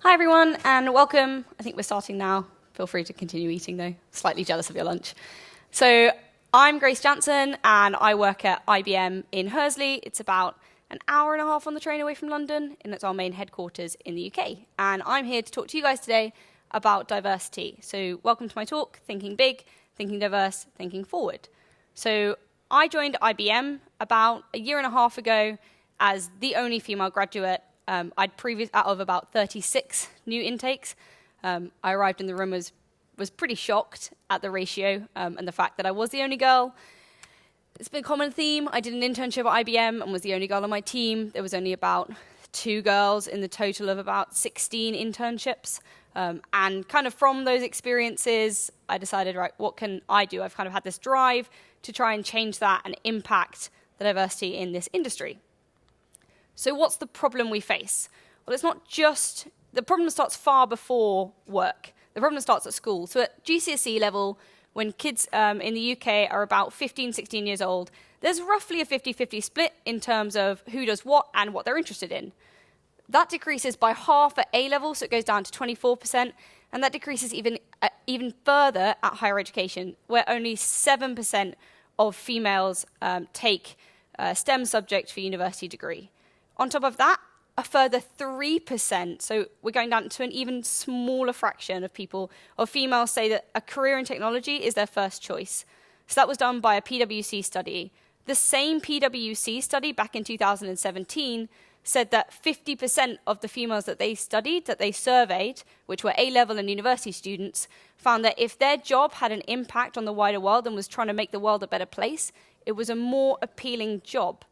Hi everyone, and welcome. I think we're starting now. Feel free to continue eating though. Slightly jealous of your lunch. So I'm Grace Jansen, and I work at IBM in Hursley. It's about an hour and a half on the train away from London, and it's our main headquarters in the UK. And I'm here to talk to you guys today about diversity. So welcome to my talk, Thinking Big, Thinking Diverse, Thinking Forward. So I joined IBM about a year and a half ago as the only female graduate. Out of about 36 new intakes. I arrived in the room, was pretty shocked at the ratio and the fact that I was the only girl. It's been a common theme. I did an internship at IBM and was the only girl on my team. There was only about 2 girls in the total of about 16 internships. And kind of from those experiences, I decided, right, what can I do? I've kind of had this drive to try and change that and impact the diversity in this industry. So what's the problem we face? Well, it's not just, the problem starts far before work. The problem starts at school. So at GCSE level, when kids in the UK are about 15, 16 years old, there's roughly a 50-50 split in terms of who does what and what they're interested in. That decreases by half at A level, so it goes down to 24%, and that decreases even further at higher education, where only 7% of females take a STEM subject for university degree. On top of that, a further 3%, so we're going down to an even smaller fraction of females say that a career in technology is their first choice. So that was done by a PwC study. The same PwC study back in 2017 said that 50% of the females that they studied, that they surveyed, which were A-level and university students, found that if their job had an impact on the wider world and was trying to make the world a better place, it was a more appealing job.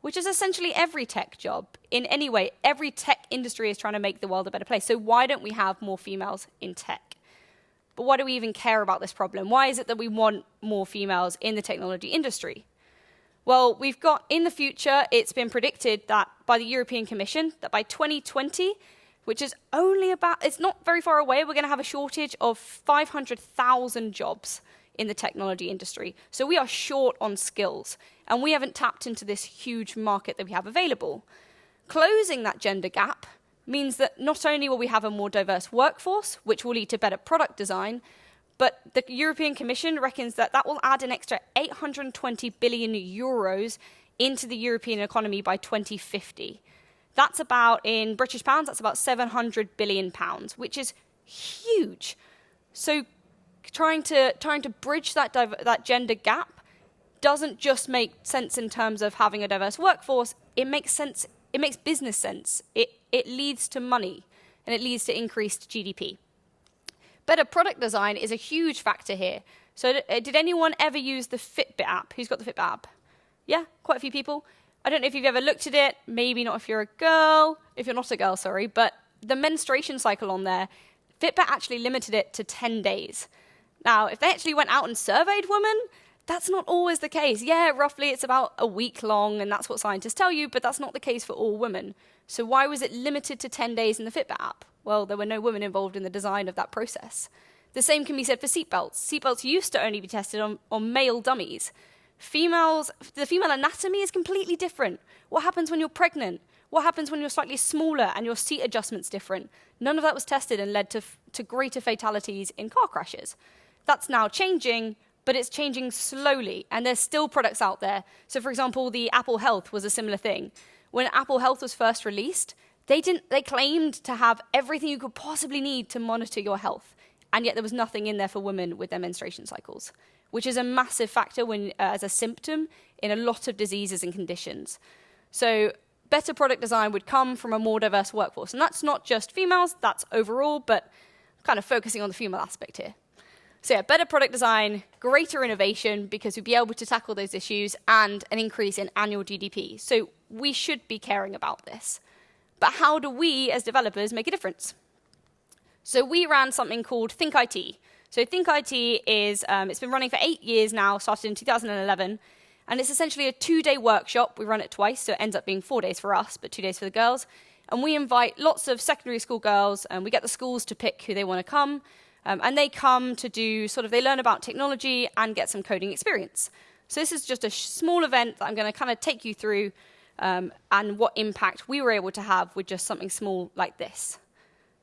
Which is essentially every tech job. In any way, every tech industry is trying to make the world a better place. So why don't we have more females in tech? But why do we even care about this problem? Why is it that we want more females in the technology industry? Well, we've got, in the future, it's been predicted that by the European Commission, that by 2020, which is only about, it's not very far away, we're going to have a shortage of 500,000 jobs in the technology industry. So we are short on skills, and we haven't tapped into this huge market that we have available. Closing that gender gap means that not only will we have a more diverse workforce, which will lead to better product design, but the European Commission reckons that that will add an extra 820 billion euros into the European economy by 2050. That's about, in British pounds, that's about 700 billion pounds, which is huge. So trying to bridge that gender gap doesn't just make sense in terms of having a diverse workforce. It makes sense. It makes business sense. It leads to money, and it leads to increased GDP. Better product design is a huge factor here. So did anyone ever use the Fitbit app? Who's got the Fitbit app? Yeah, quite a few people. I don't know if you've ever looked at it. Maybe not if you're a girl. If you're not a girl, sorry. But the menstruation cycle on there, Fitbit actually limited it to 10 days. Now, if they actually went out and surveyed women, that's not always the case. Yeah, roughly it's about a week long, and that's what scientists tell you, but that's not the case for all women. So why was it limited to 10 days in the Fitbit app? Well, there were no women involved in the design of that process. The same can be said for seatbelts. Seatbelts used to only be tested on male dummies. The female anatomy is completely different. What happens when you're pregnant? What happens when you're slightly smaller and your seat adjustment's different? None of that was tested and led to greater fatalities in car crashes. That's now changing, but it's changing slowly, and there's still products out there. So, for example, the Apple Health was a similar thing. When Apple Health was first released, they claimed to have everything you could possibly need to monitor your health, and yet there was nothing in there for women with their menstruation cycles, which is a massive factor as a symptom in a lot of diseases and conditions. So better product design would come from a more diverse workforce, and that's not just females, that's overall, but kind of focusing on the female aspect here. So yeah, better product design, greater innovation, because we'd be able to tackle those issues, and an increase in annual GDP. So we should be caring about this. But how do we, as developers, make a difference? So we ran something called Think IT. So Think IT is, it's been running for 8 years now, started in 2011, and it's essentially a 2-day workshop. We run it twice, so it ends up being 4 days for us, but 2 days for the girls. And we invite lots of secondary school girls, and we get the schools to pick who they want to come. And they come to do they learn about technology and get some coding experience. So this is just a small event that I'm going to kind of take you through and what impact we were able to have with just something small like this.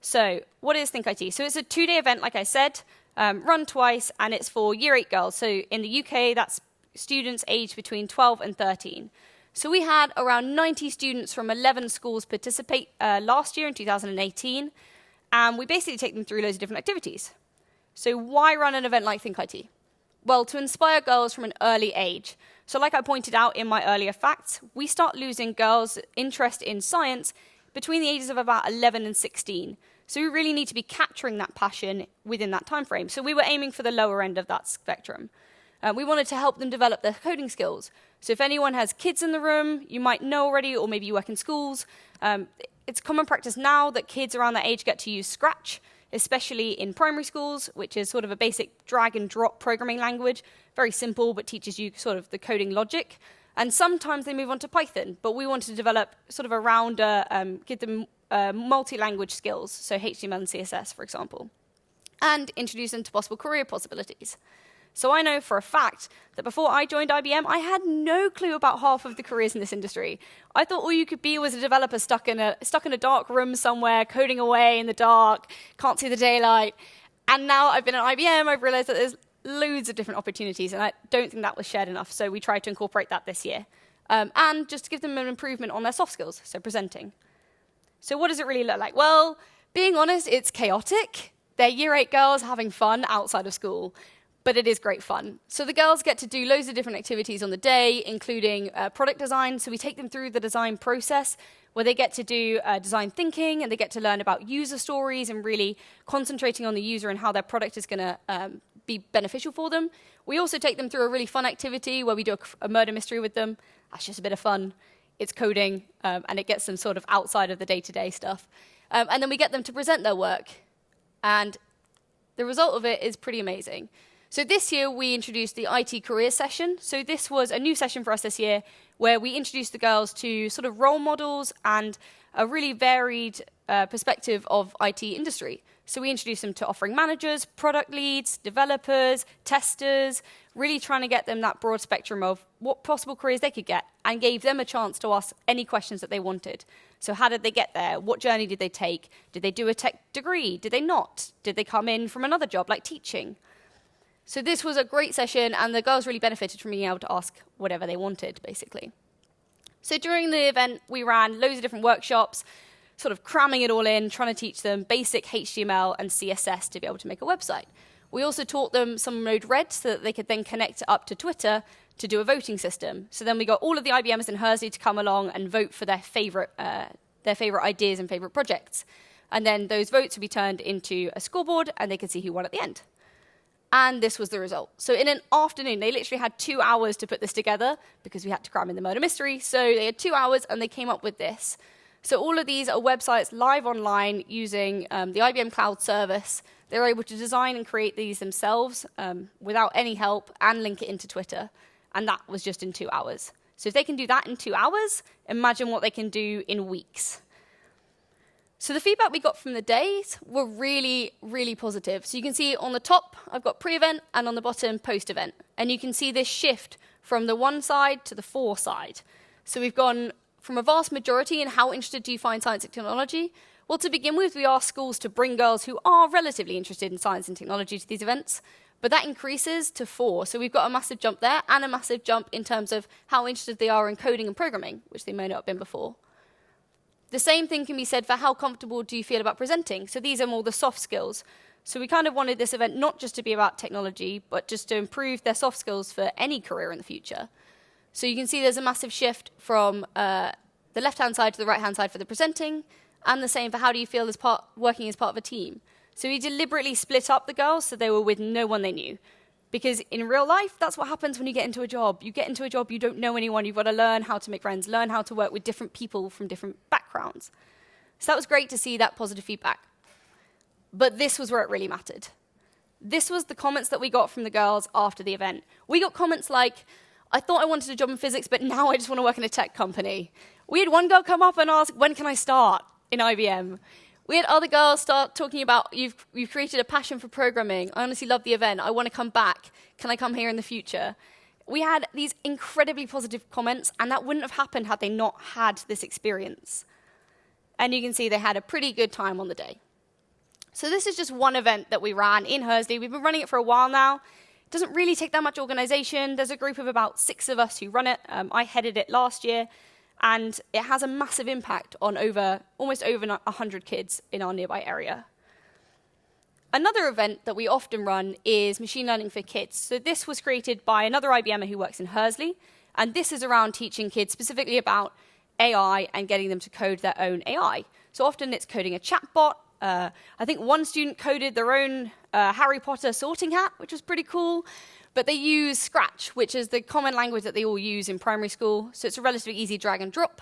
So what is Think IT? So it's a 2-day event, like I said, run twice, and it's for Year 8 girls. So in the UK, that's students aged between 12 and 13. So we had around 90 students from 11 schools participate last year in 2018, and we basically take them through loads of different activities. So why run an event like Think IT? Well, to inspire girls from an early age. So like I pointed out in my earlier facts, we start losing girls' interest in science between the ages of about 11 and 16. So we really need to be capturing that passion within that time frame. So we were aiming for the lower end of that spectrum. We wanted to help them develop their coding skills. So if anyone has kids in the room, you might know already, or maybe you work in schools, it's common practice now that kids around that age get to use Scratch, especially in primary schools, which is sort of a basic drag and drop programming language, very simple, but teaches you sort of the coding logic. And sometimes they move on to Python, but we wanted to develop sort of a rounder, give them multi-language skills, so HTML and CSS, for example, and introduce them to possible career possibilities. So I know for a fact that before I joined IBM, I had no clue about half of the careers in this industry. I thought all you could be was a developer stuck in a dark room somewhere, coding away in the dark, can't see the daylight. And now I've been at IBM, I've realized that there's loads of different opportunities, and I don't think that was shared enough, so we tried to incorporate that this year. And just to give them an improvement on their soft skills, so presenting. So what does it really look like? Well, being honest, it's chaotic. They're Year 8 girls having fun outside of school. But it is great fun. So the girls get to do loads of different activities on the day, including product design. So we take them through the design process, where they get to do design thinking, and they get to learn about user stories and really concentrating on the user and how their product is going to be beneficial for them. We also take them through a really fun activity where we do a murder mystery with them. That's just a bit of fun. It's coding, and it gets them sort of outside of the day-to-day stuff. And then we get them to present their work. And the result of it is pretty amazing. So this year, we introduced the IT career session. So this was a new session for us this year, where we introduced the girls to sort of role models and a really varied perspective of IT industry. So we introduced them to offering managers, product leads, developers, testers, really trying to get them that broad spectrum of what possible careers they could get, and gave them a chance to ask any questions that they wanted. So how did they get there? What journey did they take? Did they do a tech degree? Did they not? Did they come in from another job like teaching? So this was a great session, and the girls really benefited from being able to ask whatever they wanted, basically. So during the event, we ran loads of different workshops, sort of cramming it all in, trying to teach them basic HTML and CSS to be able to make a website. We also taught them some Node-RED so that they could then connect it up to Twitter to do a voting system. So then we got all of the IBMers in Hursley to come along and vote for their favorite ideas and favorite projects. And then those votes would be turned into a scoreboard, and they could see who won at the end. And this was the result. So in an afternoon, they literally had 2 hours to put this together because we had to cram in the murder mystery. So they had 2 hours, and they came up with this. So all of these are websites live online using the IBM Cloud Service. They're able to design and create these themselves without any help and link it into Twitter. And that was just in 2 hours. So if they can do that in 2 hours, imagine what they can do in weeks. So the feedback we got from the days were really, really positive. So you can see on the top, I've got pre-event, and on the bottom, post-event. And you can see this shift from the one side to the four side. So we've gone from a vast majority in how interested do you find science and technology. Well, to begin with, we ask schools to bring girls who are relatively interested in science and technology to these events. But that increases to 4. So we've got a massive jump there, and a massive jump in terms of how interested they are in coding and programming, which they may not have been before. The same thing can be said for how comfortable do you feel about presenting. So these are more the soft skills. So we kind of wanted this event not just to be about technology, but just to improve their soft skills for any career in the future. So you can see there's a massive shift from the left-hand side to the right-hand side for the presenting, and the same for how do you feel working as part of a team. So we deliberately split up the girls so they were with no one they knew. Because in real life, that's what happens when you get into a job. You get into a job, you don't know anyone, you've got to learn how to make friends, learn how to work with different people from different backgrounds. So that was great to see that positive feedback. But this was where it really mattered. This was the comments that we got from the girls after the event. We got comments like, I thought I wanted a job in physics, but now I just want to work in a tech company. We had one girl come up and ask, when can I start in IBM? We had other girls start talking about, you've created a passion for programming. I honestly love the event. I want to come back. Can I come here in the future? We had these incredibly positive comments, and that wouldn't have happened had they not had this experience. And you can see they had a pretty good time on the day. So this is just one event that we ran in Hursley. We've been running it for a while now. It doesn't really take that much organization. There's a group of about 6 of us who run it. I headed it last year, and it has a massive impact on almost over 100 kids in our nearby area. Another event that we often run is Machine Learning for Kids. So this was created by another IBMer who works in Hursley, and this is around teaching kids specifically about AI and getting them to code their own AI. So often it's coding a chatbot. I think one student coded their own Harry Potter sorting hat, which was pretty cool. But they use Scratch, which is the common language that they all use in primary school. So it's a relatively easy drag and drop.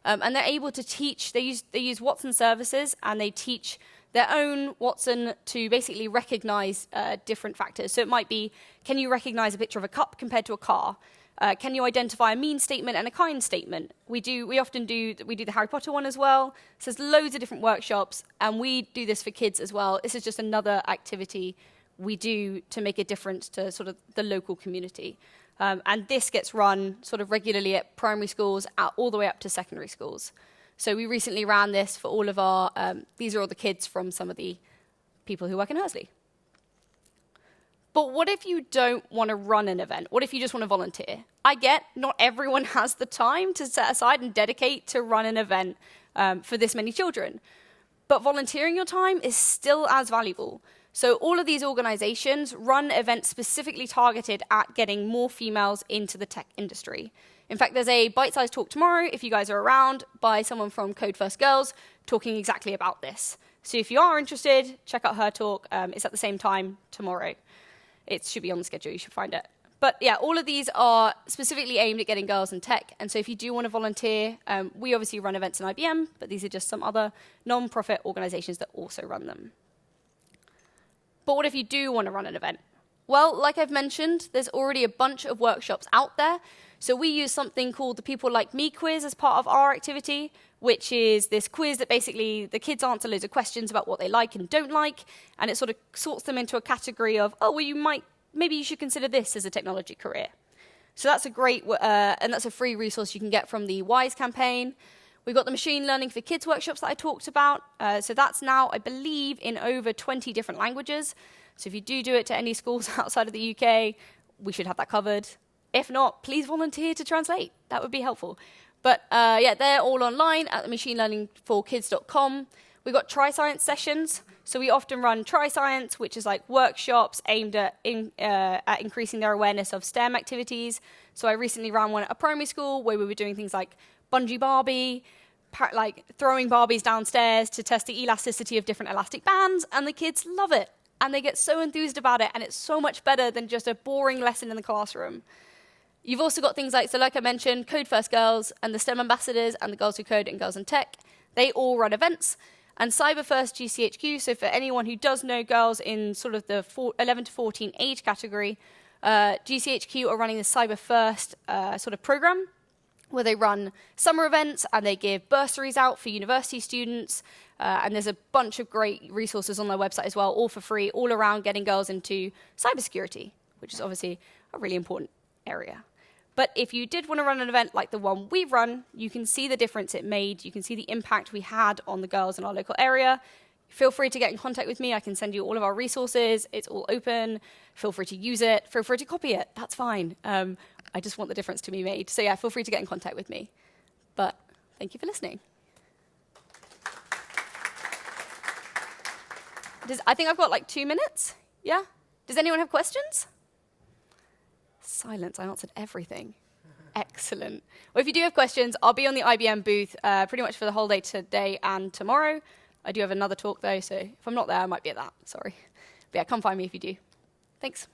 And they're able to teach, they use Watson services, and they teach their own Watson to basically recognize different factors. So it might be, can you recognize a picture of a cup compared to a car? Can you identify a mean statement and a kind statement? We often do the Harry Potter one as well. So there's loads of different workshops, and we do this for kids as well. This is just another activity we do to make a difference to sort of the local community. And this gets run sort of regularly at primary schools all the way up to secondary schools. So we recently ran this for all of our, these are all the kids from some of the people who work in Hursley. But what if you don't want to run an event? What if you just want to volunteer? I get not everyone has the time to set aside and dedicate to run an event for this many children. But volunteering your time is still as valuable. So all of these organizations run events specifically targeted at getting more females into the tech industry. In fact, there's a bite-sized talk tomorrow, if you guys are around, by someone from Code First Girls talking exactly about this. So if you are interested, check out her talk. It's at the same time tomorrow. It should be on the schedule. You should find it. But yeah, all of these are specifically aimed at getting girls in tech. And so if you do want to volunteer, we obviously run events in IBM, but these are just some other non-profit organizations that also run them. But what if you do want to run an event? Well, like I've mentioned, there's already a bunch of workshops out there. So we use something called the People Like Me quiz as part of our activity, which is this quiz that basically the kids answer loads of questions about what they like and don't like, and it sort of sorts them into a category of, oh, well, maybe you should consider this as a technology career. So that's a great, and that's a free resource you can get from the WISE campaign. We've got the Machine Learning for Kids workshops that I talked about. So that's now, I believe, in over 20 different languages. So if you do it to any schools outside of the UK, we should have that covered. If not, please volunteer to translate. That would be helpful. But yeah, they're all online at machinelearningforkids.com. We've got Tri-Science sessions. So we often run Tri-Science, which is like workshops aimed at increasing their awareness of STEM activities. So I recently ran one at a primary school where we were doing things like bungee Barbie, like throwing Barbies downstairs to test the elasticity of different elastic bands, and the kids love it. And they get so enthused about it, and it's so much better than just a boring lesson in the classroom. You've also got things like I mentioned, Code First Girls and the STEM ambassadors and the Girls Who Code and Girls in Tech. They all run events. And Cyber First GCHQ, so for anyone who does know girls in sort of the 11 to 14 age category, GCHQ are running the Cyber First sort of program where they run summer events and they give bursaries out for university students. And there's a bunch of great resources on their website as well, all for free, all around getting girls into cybersecurity, which is obviously a really important area. But if you did want to run an event like the one we've run, you can see the difference it made. You can see the impact we had on the girls in our local area. Feel free to get in contact with me. I can send you all of our resources. It's all open. Feel free to use it. Feel free to copy it. That's fine. I just want the difference to be made. So yeah, feel free to get in contact with me. But thank you for listening. I think I've got like 2 minutes. Yeah? Does anyone have questions? Silence. I answered everything. Excellent. Well, if you do have questions, I'll be on the IBM booth pretty much for the whole day today and tomorrow. I do have another talk, though, so if I'm not there, I might be at that. Sorry. But yeah, come find me if you do. Thanks.